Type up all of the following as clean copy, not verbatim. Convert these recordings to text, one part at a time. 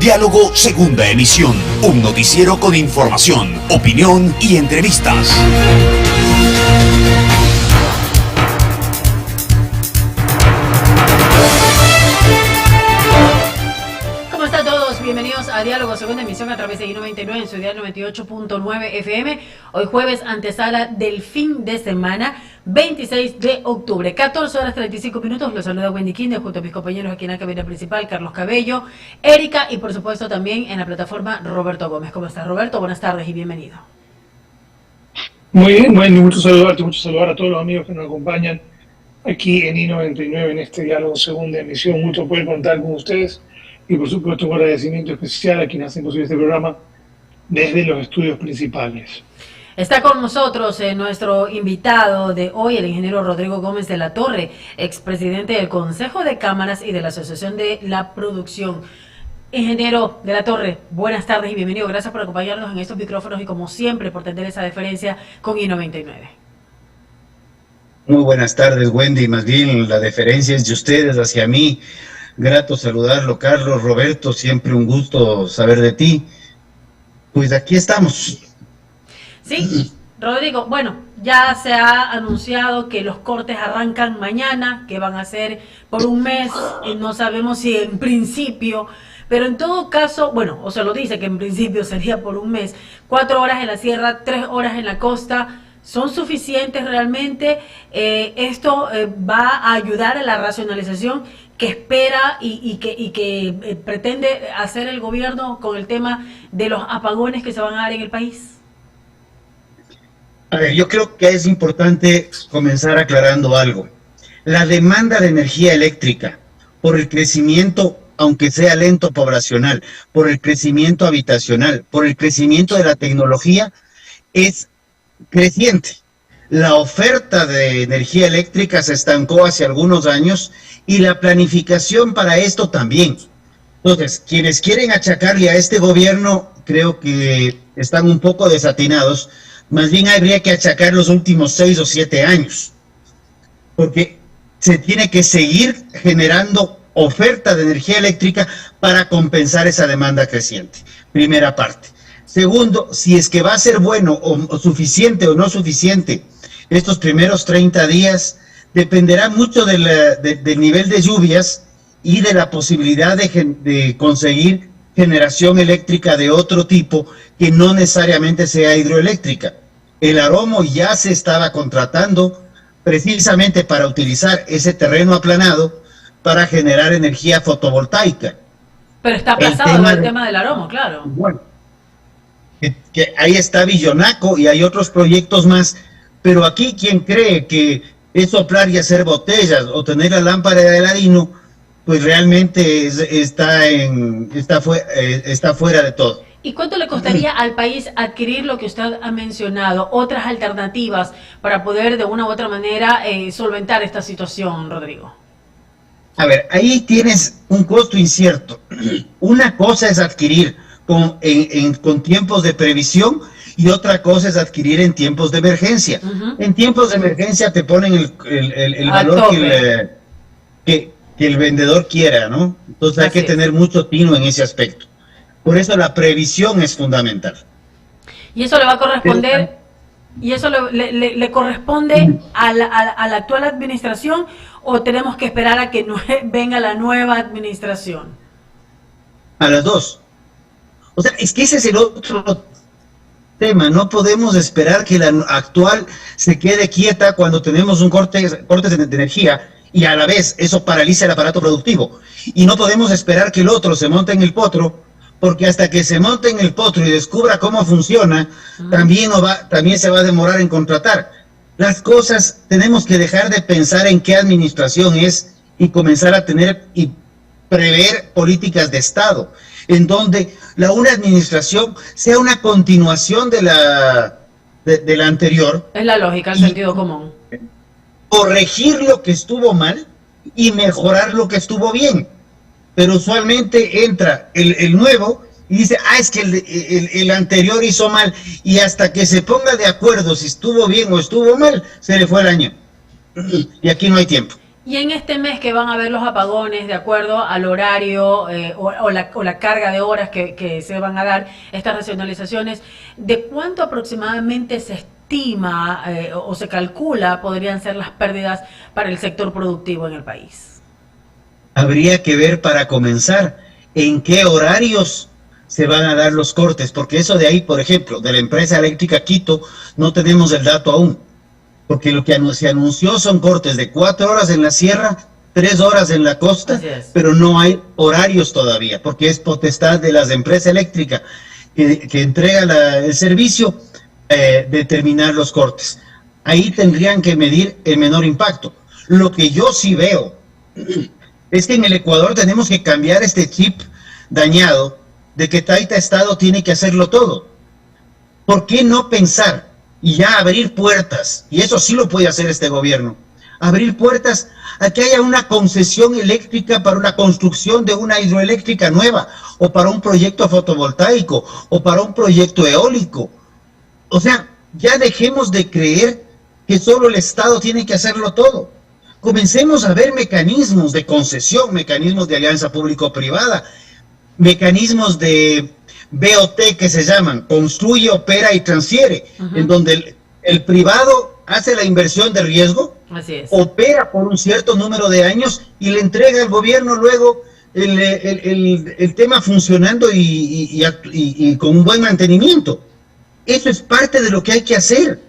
Diálogo Segunda Emisión, un noticiero con información, opinión y entrevistas. ¿Cómo están todos? Bienvenidos a Diálogo Segunda Emisión a través de I99 en su dial 98.9 FM. Hoy jueves, antesala del fin de semana, 26 de octubre, 14 horas 35 minutos. Los saluda Wendy Kinder junto a mis compañeros aquí en la cabina principal, Carlos Cabello, Erika y por supuesto también en la plataforma Roberto Gómez. ¿Cómo estás, Roberto? Buenas tardes y bienvenido. Muy bien, Wendy, mucho saludar a todos los amigos que nos acompañan aquí en I99 en este Diálogo Segunda Emisión. Mucho poder contar con ustedes. Y por supuesto un agradecimiento especial a quienes hacen posible este programa desde los estudios principales. Está con nosotros nuestro invitado de hoy, el ingeniero Rodrigo Gómez de la Torre, expresidente del Consejo de Cámaras y de la Asociación de la Producción. Ingeniero de la Torre, buenas tardes y bienvenido. Gracias por acompañarnos en estos micrófonos y como siempre por tener esa deferencia con I99. Muy buenas tardes, Wendy. Más bien la deferencia es de ustedes hacia mí. Grato saludarlo, Carlos, Roberto, siempre un gusto saber de ti. Pues aquí estamos. Sí, Rodrigo, bueno, ya se ha anunciado que los cortes arrancan mañana, que van a ser por un mes, y no sabemos si en principio, pero en todo caso, bueno, o se lo dice que en principio sería por un mes, 4 horas en la sierra, 3 horas en la costa. ¿Son suficientes realmente? ¿Esto va a ayudar a la racionalización que espera y que pretende hacer el gobierno con el tema de los apagones que se van a dar en el país? A ver, yo creo que es importante comenzar aclarando algo. La demanda de energía eléctrica, por el crecimiento, aunque sea lento poblacional, por el crecimiento habitacional, por el crecimiento de la tecnología, es creciente. La oferta de energía eléctrica se estancó hace algunos años y la planificación para esto también. Entonces, quienes quieren achacarle a este gobierno, creo que están un poco desatinados. Más bien habría que achacar los últimos 6 o 7 años, porque se tiene que seguir generando oferta de energía eléctrica para compensar esa demanda creciente. Primera parte. Segundo, si es que va a ser bueno o suficiente o no suficiente estos primeros 30 días, dependerá mucho del nivel de lluvias y de la posibilidad de conseguir generación eléctrica de otro tipo que no necesariamente sea hidroeléctrica. El Aromo ya se estaba contratando precisamente para utilizar ese terreno aplanado para generar energía fotovoltaica. Pero está aplazado el tema del Aromo, claro. Bueno, que ahí está Villonaco y hay otros proyectos más, pero aquí quien cree que es soplar y hacer botellas o tener la lámpara de Aladino, pues realmente está fuera de todo. ¿Y cuánto le costaría al país adquirir lo que usted ha mencionado, otras alternativas para poder de una u otra manera solventar esta situación, Rodrigo? A ver, ahí tienes un costo incierto. Una cosa es adquirir con tiempos de previsión y otra cosa es adquirir en tiempos de emergencia. En tiempos de emergencia te ponen el valor que el vendedor quiera, ¿no? Entonces hay que tener mucho tino en ese aspecto. Por eso la previsión es fundamental. Y eso le va a corresponder, y eso le corresponde a la actual administración, o tenemos que esperar a que venga la nueva administración. A las dos. O sea, es que ese es el otro tema. No podemos esperar que la actual se quede quieta cuando tenemos un corte de energía y a la vez eso paraliza el aparato productivo. Y no podemos esperar que el otro se monte en el potro, porque hasta que se monte en el potro y descubra cómo funciona, también se va a demorar en contratar. Las cosas, tenemos que dejar de pensar en qué administración es y comenzar a tener y prever políticas de Estado, en donde una administración sea una continuación de la anterior. Es la lógica, el sentido común. Corregir lo que estuvo mal y mejorar lo que estuvo bien. Pero usualmente entra el nuevo y dice, es que el anterior hizo mal, y hasta que se ponga de acuerdo si estuvo bien o estuvo mal, se le fue el año. Y aquí no hay tiempo. Y en este mes que van a haber los apagones, de acuerdo al horario o la carga de horas que se van a dar, estas racionalizaciones, ¿de cuánto aproximadamente se estima o se calcula podrían ser las pérdidas para el sector productivo en el país? Habría que ver, para comenzar, en qué horarios se van a dar los cortes, porque eso de ahí, por ejemplo, de la empresa eléctrica Quito, no tenemos el dato aún, porque lo que se anunció son cortes de 4 horas en la sierra, 3 horas en la costa, pero no hay horarios todavía, porque es potestad de las empresas eléctricas que entrega el servicio determinar los cortes. Ahí tendrían que medir el menor impacto. Lo que yo sí veo es que en el Ecuador tenemos que cambiar este chip dañado de que Taita Estado tiene que hacerlo todo. ¿Por qué no pensar y ya abrir puertas? Y eso sí lo puede hacer este gobierno. Abrir puertas a que haya una concesión eléctrica para una construcción de una hidroeléctrica nueva, o para un proyecto fotovoltaico, o para un proyecto eólico. O sea, ya dejemos de creer que solo el Estado tiene que hacerlo todo. Comencemos a ver mecanismos de concesión, mecanismos de alianza público-privada, mecanismos de BOT que se llaman, construye, opera y transfiere, en donde el privado hace la inversión de riesgo, opera por un cierto número de años y le entrega al gobierno luego el tema funcionando y con un buen mantenimiento. Eso es parte de lo que hay que hacer.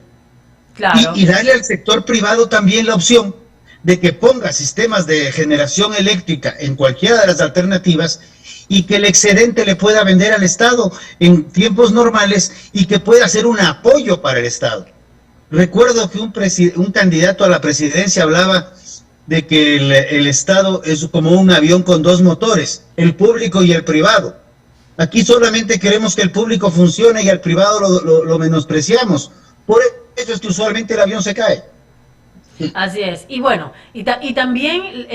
Claro. Y darle al sector privado también la opción de que ponga sistemas de generación eléctrica en cualquiera de las alternativas y que el excedente le pueda vender al Estado en tiempos normales y que pueda ser un apoyo para el Estado. Recuerdo que un candidato a la presidencia hablaba de que el Estado es como un avión con 2 motores, el público y el privado. Aquí solamente queremos que el público funcione y al privado lo menospreciamos. Por eso es que usualmente el avión se cae. Así es. Y bueno, y también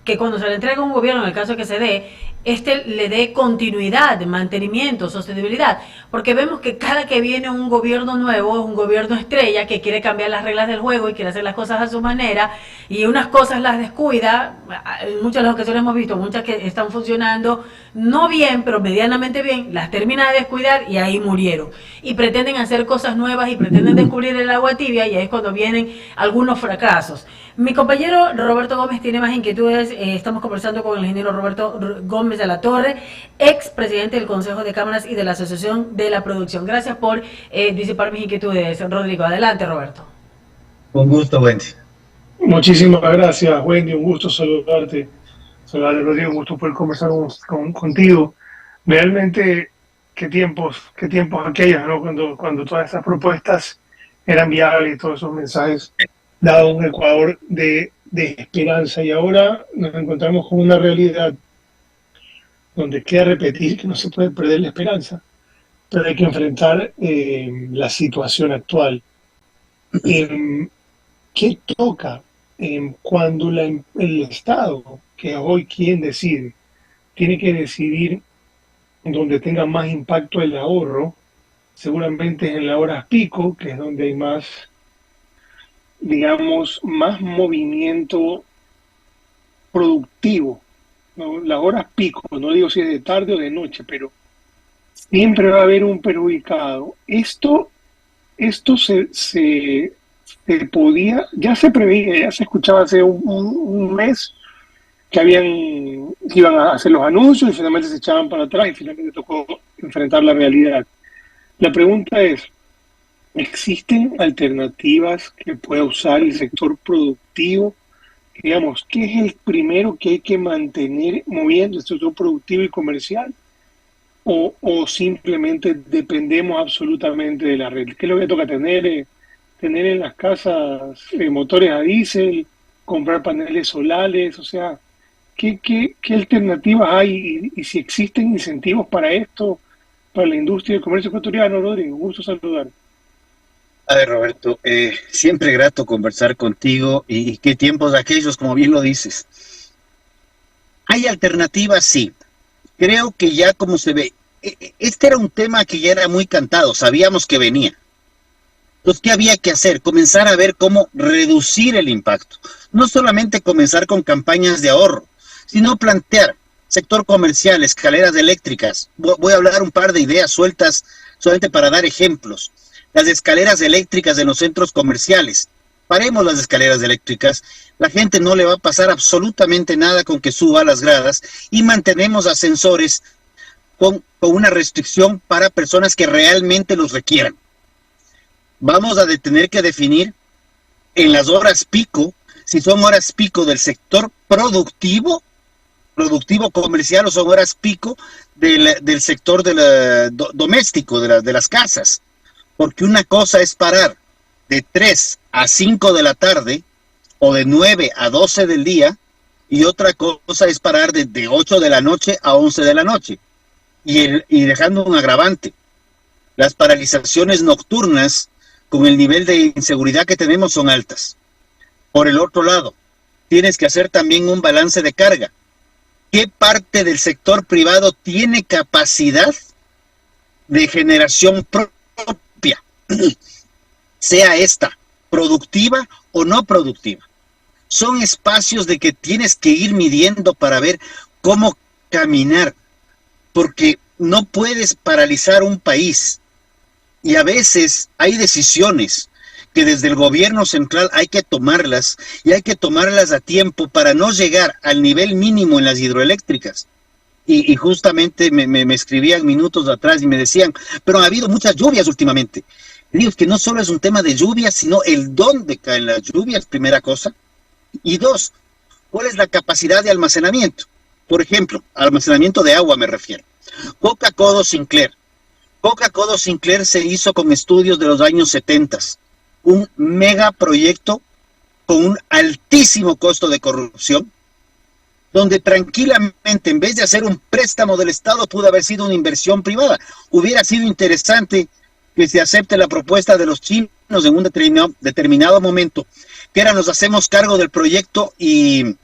que cuando se le entrega a un gobierno, en el caso que se dé, le dé continuidad, mantenimiento, sostenibilidad, porque vemos que cada que viene un gobierno nuevo, un gobierno estrella que quiere cambiar las reglas del juego y quiere hacer las cosas a su manera, y unas cosas las descuida. En muchas de las ocasiones hemos visto, muchas que están funcionando no bien, pero medianamente bien, las termina de descuidar y ahí murieron, y pretenden hacer cosas nuevas y pretenden descubrir el agua tibia, y ahí es cuando vienen algunos fracasos. Mi compañero Roberto Gómez tiene más inquietudes. Estamos conversando con el ingeniero Roberto Gómez de la Torre, ex presidente del Consejo de Cámaras y de la Asociación de la Producción. Gracias por disipar mis inquietudes, Rodrigo. Adelante, Roberto. Con gusto, Wendy. Muchísimas gracias, Wendy. Un gusto saludarte. Rodrigo, un gusto poder conversar contigo. Realmente, qué tiempos aquellos, ¿no? Cuando todas esas propuestas eran viables y todos esos mensajes dado un Ecuador de esperanza, y ahora nos encontramos con una realidad donde queda repetir que no se puede perder la esperanza, pero hay que enfrentar la situación actual. ¿Qué toca cuando el Estado, que es hoy quien decide, tiene que decidir donde tenga más impacto el ahorro? Seguramente es en las horas pico, que es donde hay más, digamos, más movimiento productivo, ¿no? Las horas pico, no digo si es de tarde o de noche, pero siempre va a haber un perjudicado. Esto se podía, ya se preveía, ya se escuchaba hace un mes que iban a hacer los anuncios y finalmente se echaban para atrás y finalmente tocó enfrentar la realidad. La pregunta es, ¿existen alternativas que pueda usar el sector productivo? Digamos, ¿qué es el primero que hay que mantener moviendo el sector productivo y comercial? ¿O simplemente dependemos absolutamente de la red? ¿Qué es lo que toca tener en las casas motores a diésel, comprar paneles solares? O sea, ¿qué alternativas hay? Y si existen incentivos para esto, para la industria del comercio ecuatoriano. Rodrigo, un gusto saludar. A ver, Roberto, siempre grato conversar contigo, y qué tiempos aquellos, como bien lo dices. ¿Hay alternativas? Sí. Creo que ya como se ve, este era un tema que ya era muy cantado, sabíamos que venía. Entonces, ¿qué había que hacer? Comenzar a ver cómo reducir el impacto. No solamente comenzar con campañas de ahorro, sino plantear sector comercial, escaleras eléctricas. Voy a hablar un par de ideas sueltas solamente para dar ejemplos. Las escaleras eléctricas en los centros comerciales. Paremos las escaleras eléctricas. La gente no le va a pasar absolutamente nada con que suba a las gradas y mantenemos ascensores con una restricción para personas que realmente los requieran. Vamos a tener que definir en las horas pico, si son horas pico del sector productivo comercial o son horas pico del sector doméstico, de las casas. Porque una cosa es parar de 3 a 5 de la tarde o de 9 a 12 del día y otra cosa es parar de 8 de la noche a 11 de la noche. Y dejando un agravante, las paralizaciones nocturnas con el nivel de inseguridad que tenemos son altas. Por el otro lado, tienes que hacer también un balance de carga. ¿Qué parte del sector privado tiene capacidad de generación propia? Sea esta productiva o no productiva. Son espacios de que tienes que ir midiendo para ver cómo caminar, porque no puedes paralizar un país. Y a veces hay decisiones que desde el gobierno central hay que tomarlas y hay que tomarlas a tiempo para no llegar al nivel mínimo en las hidroeléctricas. Y justamente me escribían minutos atrás y me decían, pero ha habido muchas lluvias últimamente. Y digo, es que no solo es un tema de lluvias, sino el dónde caen las lluvias, primera cosa. Y dos, ¿cuál es la capacidad de almacenamiento? Por ejemplo, almacenamiento de agua me refiero. Coca-Cola Sinclair. Coca-Cola Sinclair se hizo con estudios de los años 70, un megaproyecto con un altísimo costo de corrupción, donde tranquilamente, en vez de hacer un préstamo del Estado, pudo haber sido una inversión privada. Hubiera sido interesante que se acepte la propuesta de los chinos en un determinado momento, que era nos hacemos cargo del proyecto y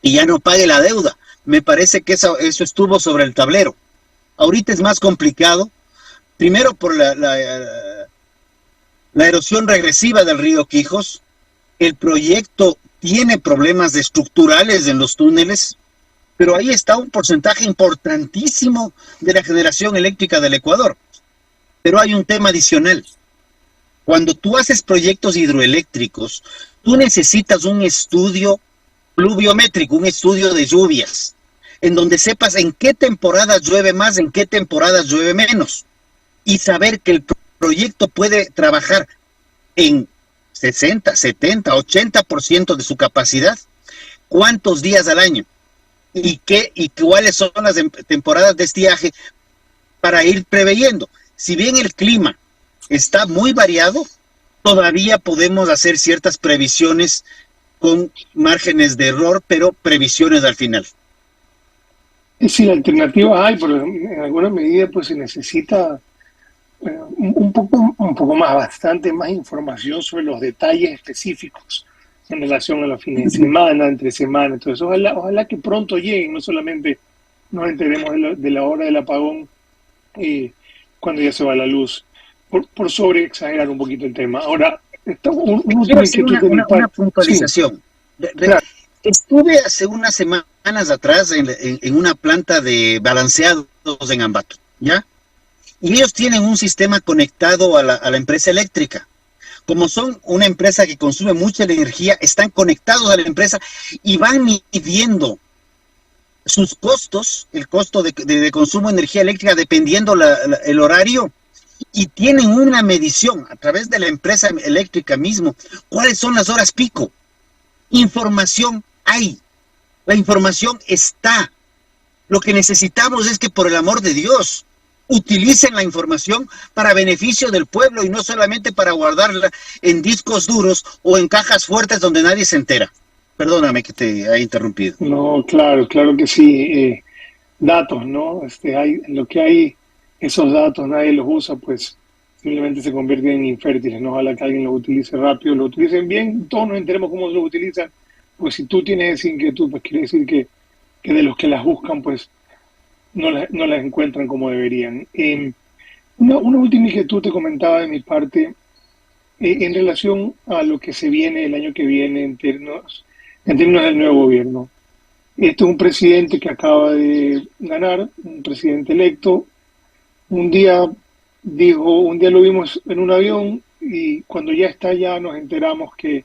ya no pague la deuda. Me parece que eso estuvo sobre el tablero. Ahorita es más complicado. Primero por la erosión regresiva del río Quijos. El proyecto tiene problemas estructurales en los túneles, pero ahí está un porcentaje importantísimo de la generación eléctrica del Ecuador. Pero hay un tema adicional. Cuando tú haces proyectos hidroeléctricos, tú necesitas un estudio pluviométrico, un estudio de lluvias, en donde sepas en qué temporadas llueve más, en qué temporadas llueve menos. Y saber que el proyecto puede trabajar en 60, 70, 80% de su capacidad, cuántos días al año y cuáles son las temporadas de estiaje para ir preveyendo. Si bien el clima está muy variado, todavía podemos hacer ciertas previsiones con márgenes de error, pero previsiones al final. Y si la alternativa hay, pero en alguna medida pues se necesita un poco más, bastante más información sobre los detalles específicos en relación a los fines de semana, entre semana. Entonces, ojalá que pronto lleguen, no solamente nos enteremos de la hora del apagón cuando ya se va la luz, por sobre exagerar un poquito el tema. Ahora, una puntualización. Sí. Claro. Estuve hace unas semanas atrás en una planta de balanceados en Ambato, ¿ya? Y ellos tienen un sistema conectado a la empresa eléctrica. Como son una empresa que consume mucha energía, están conectados a la empresa y van midiendo sus costos, el costo de consumo de energía eléctrica dependiendo el horario, y tienen una medición a través de la empresa eléctrica mismo. ¿Cuáles son las horas pico? Información hay, la información está. Lo que necesitamos es que, por el amor de Dios, utilicen la información para beneficio del pueblo y no solamente para guardarla en discos duros o en cajas fuertes donde nadie se entera. Perdóname que te haya interrumpido. No, claro que sí. Datos, ¿no? Lo que hay, esos datos, nadie los usa, pues simplemente se convierten en infértiles, ¿no? Ojalá que alguien los utilice rápido, lo utilicen bien, todos nos enteremos cómo los utilizan, pues si tú tienes esa inquietud, pues quiere decir que de los que las buscan, pues no las encuentran como deberían. Una última inquietud te comentaba de mi parte, en relación a lo que se viene el año que viene en términos del nuevo gobierno. Este es un presidente que acaba de ganar, un presidente electo. Un día lo vimos en un avión y cuando ya está allá nos enteramos que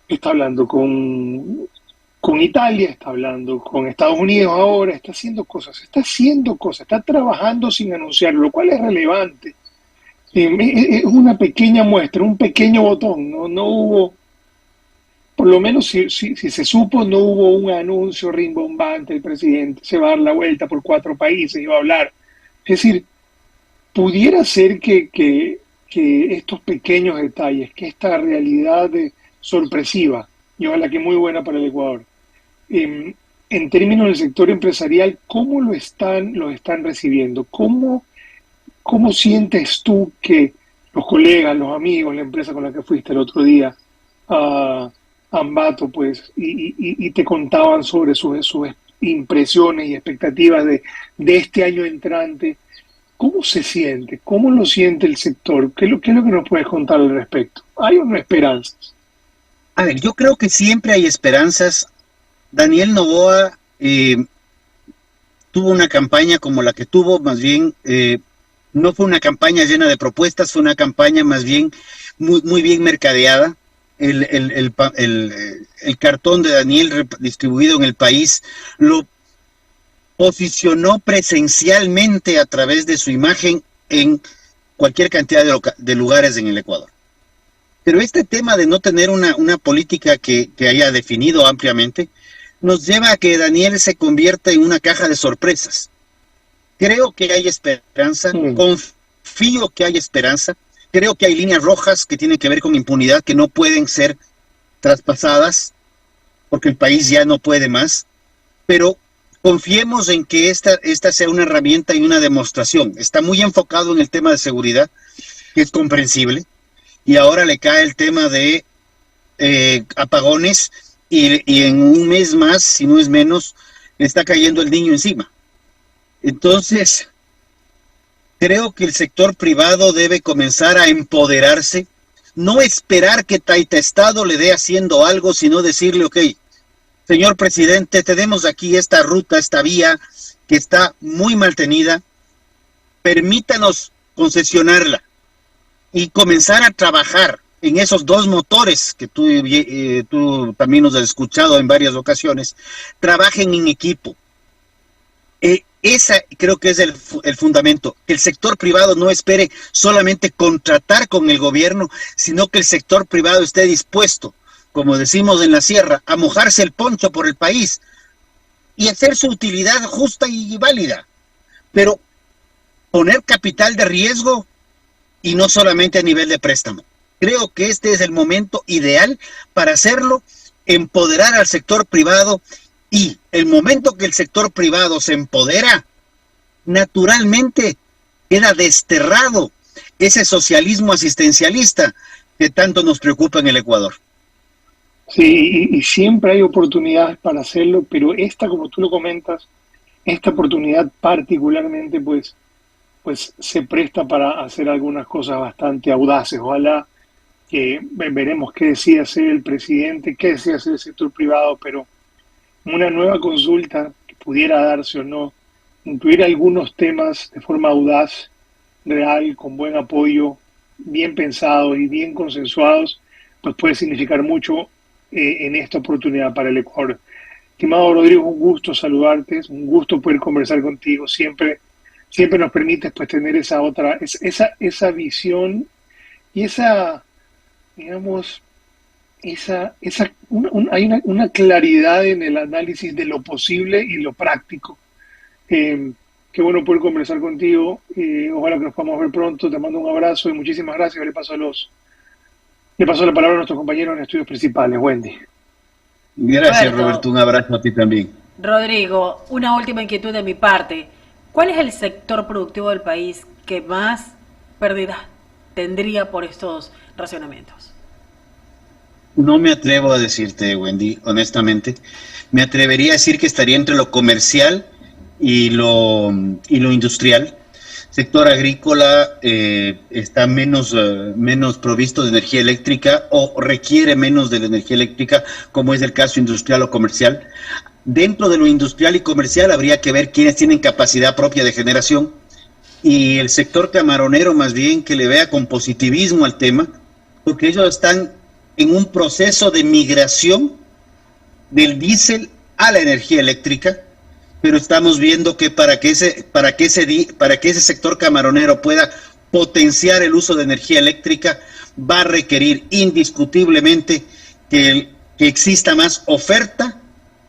está hablando con Italia, está hablando con Estados Unidos ahora, está haciendo cosas, está trabajando sin anunciarlo, lo cual es relevante. Es una pequeña muestra, un pequeño botón, no hubo, por lo menos si se supo, no hubo un anuncio rimbombante, el presidente se va a dar la vuelta por 4 países y va a hablar. Es decir, pudiera ser que estos pequeños detalles, que esta realidad sorpresiva, y ojalá que muy buena para el Ecuador, en términos del sector empresarial, ¿cómo lo están recibiendo? ¿Cómo sientes tú que los colegas, los amigos, la empresa con la que fuiste el otro día a Ambato, pues, y te contaban sobre sus impresiones y expectativas de este año entrante? ¿Cómo se siente? ¿Cómo lo siente el sector? ¿Qué es lo que nos puedes contar al respecto? ¿Hay o no esperanzas? A ver, yo creo que siempre hay esperanzas. Daniel Noboa tuvo una campaña como la que tuvo, más bien no fue una campaña llena de propuestas, fue una campaña más bien muy bien mercadeada. El cartón de Daniel distribuido en el país lo posicionó presencialmente a través de su imagen en cualquier cantidad de lugares en el Ecuador. Pero este tema de no tener una política que haya definido ampliamente nos lleva a que Daniel se convierta en una caja de sorpresas. Creo que hay esperanza, confío que hay esperanza, creo que hay líneas rojas que tienen que ver con impunidad que no pueden ser traspasadas porque el país ya no puede más, pero confiemos en que esta sea una herramienta y una demostración. Está muy enfocado en el tema de seguridad, que es comprensible, y ahora le cae el tema de apagones, y en un mes más, si no es menos, le está cayendo el niño encima. Entonces, creo que el sector privado debe comenzar a empoderarse, no esperar que Taita Estado le dé haciendo algo, sino decirle, ok, señor presidente, tenemos aquí esta ruta, esta vía que está muy mal tenida, permítanos concesionarla y comenzar a trabajar en esos 2 motores que tú también nos has escuchado en varias ocasiones. Trabajen en equipo. Esa creo que es el fundamento, que el sector privado no espere solamente contratar con el gobierno, sino que el sector privado esté dispuesto, como decimos en la sierra, a mojarse el poncho por el país y hacer su utilidad justa y válida, pero poner capital de riesgo y no solamente a nivel de préstamo. Creo que este es el momento ideal para hacerlo, empoderar al sector privado, y el momento que el sector privado se empodera, naturalmente queda desterrado ese socialismo asistencialista que tanto nos preocupa en el Ecuador. Sí, y siempre hay oportunidades para hacerlo, pero esta, como tú lo comentas, esta oportunidad particularmente, pues se presta para hacer algunas cosas bastante audaces. Ojalá que veremos qué decide hacer el presidente, qué decide hacer el sector privado, pero una nueva consulta que pudiera darse o no, incluir algunos temas de forma audaz, real, con buen apoyo, bien pensados y bien consensuados, pues puede significar mucho en esta oportunidad para el Ecuador. Estimado Rodrigo, un gusto saludarte, un gusto poder conversar contigo. Siempre nos permites pues tener esa visión y esa, digamos, hay una claridad en el análisis de lo posible y lo práctico. Qué bueno poder conversar contigo. Ojalá que nos podamos ver pronto. Te mando un abrazo y muchísimas gracias. Le paso la palabra a nuestros compañeros en estudios principales. Wendy. Gracias, Roberto. Un abrazo a ti también. Rodrigo, una última inquietud de mi parte. ¿Cuál es el sector productivo del país que más pérdidas tendría por estos racionamientos? No me atrevo a decirte, Wendy, honestamente. Me atrevería a decir que estaría entre lo comercial y lo industrial. sector agrícola está menos provisto de energía eléctrica o requiere menos de la energía eléctrica, como es el caso industrial o comercial. Dentro de lo industrial y comercial habría que ver quiénes tienen capacidad propia de generación, y el sector camaronero más bien que le vea con positivismo al tema, porque ellos están en un proceso de migración del diésel a la energía eléctrica, pero estamos viendo que para que ese sector camaronero pueda potenciar el uso de energía eléctrica, va a requerir indiscutiblemente que exista más oferta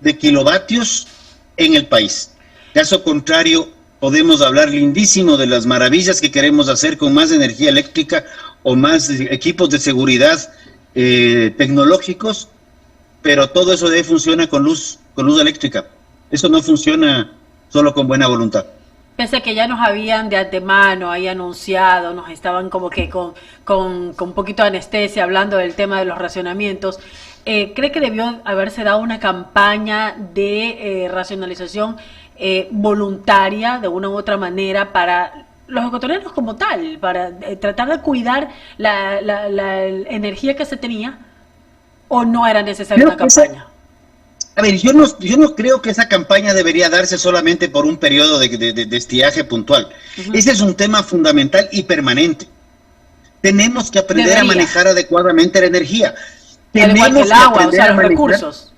de kilovatios en el país. Caso contrario, podemos hablar lindísimo de las maravillas que queremos hacer con más energía eléctrica o más equipos de seguridad tecnológicos, pero todo eso debe funcionar con luz eléctrica. Eso no funciona solo con buena voluntad. Pese a que ya nos habían de antemano ahí anunciado, nos estaban como que con un poquito de anestesia hablando del tema de los racionamientos, ¿cree que debió haberse dado una campaña de racionalización voluntaria de una u otra manera para los ecuatorianos como tal, para tratar de cuidar la energía que se tenía, o no era necesaria una campaña? A ver, yo no creo que esa campaña debería darse solamente por un periodo de estiaje puntual. Ese es un tema fundamental y permanente. Tenemos que aprender a manejar adecuadamente la energía. Al igual que el agua, o sea, los recursos.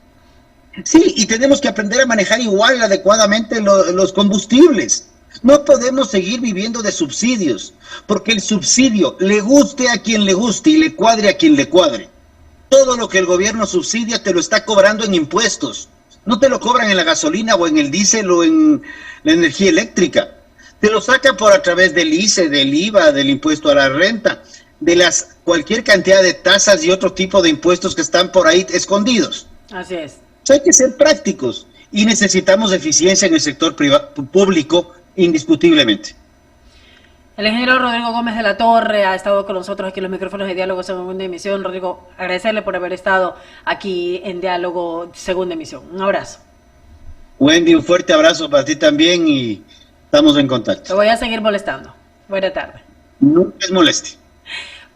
Sí, y tenemos que aprender a manejar igual adecuadamente los combustibles. No podemos seguir viviendo de subsidios, porque el subsidio le guste a quien le guste y le cuadre a quien le cuadre. Todo lo que el gobierno subsidia te lo está cobrando en impuestos. No te lo cobran en la gasolina o en el diésel o en la energía eléctrica. Te lo sacan por a través del ICE, del IVA, del impuesto a la renta, de cualquier cantidad de tasas y otro tipo de impuestos que están por ahí escondidos. Así es. Hay que ser prácticos y necesitamos eficiencia en el sector público indiscutiblemente. El ingeniero Rodrigo Gómez de la Torre ha estado con nosotros aquí en los micrófonos de Diálogo Segunda Emisión. Rodrigo, agradecerle por haber estado aquí en Diálogo Segunda Emisión. Un abrazo. Wendy, un fuerte abrazo para ti también y estamos en contacto. Te voy a seguir molestando. Buena tarde. Nunca es molestia.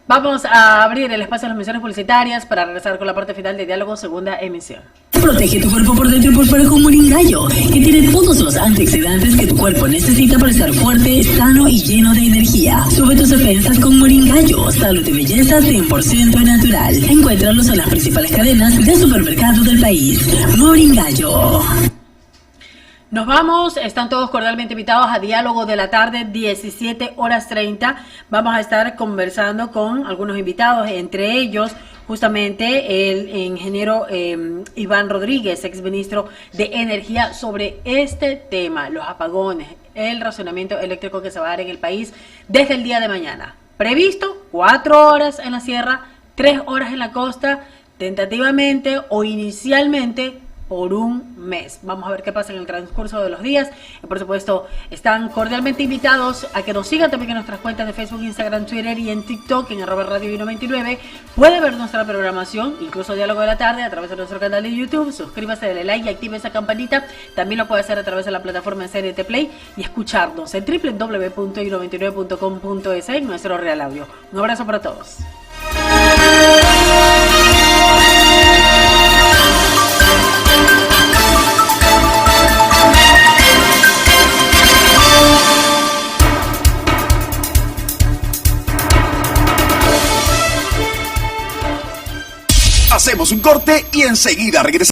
Vamos a abrir el espacio de las menciones publicitarias para regresar con la parte final de Diálogo Segunda Emisión. Protege tu cuerpo por dentro y por fuera con Moringallo, que tiene todos los antioxidantes que tu cuerpo necesita para estar fuerte, sano y lleno de energía. Sube tus defensas con Moringallo, salud y belleza 100% natural. Encuéntralos en las principales cadenas de supermercados del país. Moringallo. Nos vamos, están todos cordialmente invitados a Diálogo de la Tarde, 17:30. Vamos a estar conversando con algunos invitados, entre ellos justamente el ingeniero Iván Rodríguez, exministro de Energía, sobre este tema, los apagones, el racionamiento eléctrico que se va a dar en el país desde el día de mañana. Previsto 4 horas en la sierra, 3 horas en la costa, tentativamente o inicialmente por un mes. Vamos a ver qué pasa en el transcurso de los días. Y por supuesto, están cordialmente invitados a que nos sigan también en nuestras cuentas de Facebook, Instagram, Twitter y en TikTok, en @Radio99. Puede ver nuestra programación, incluso Diálogo de la Tarde, a través de nuestro canal de YouTube. Suscríbase, dale like y active esa campanita. También lo puede hacer a través de la plataforma de CNT Play y escucharnos en www.i99.com.es en nuestro Real Audio. Un abrazo para todos. Hacemos un corte y enseguida regresamos.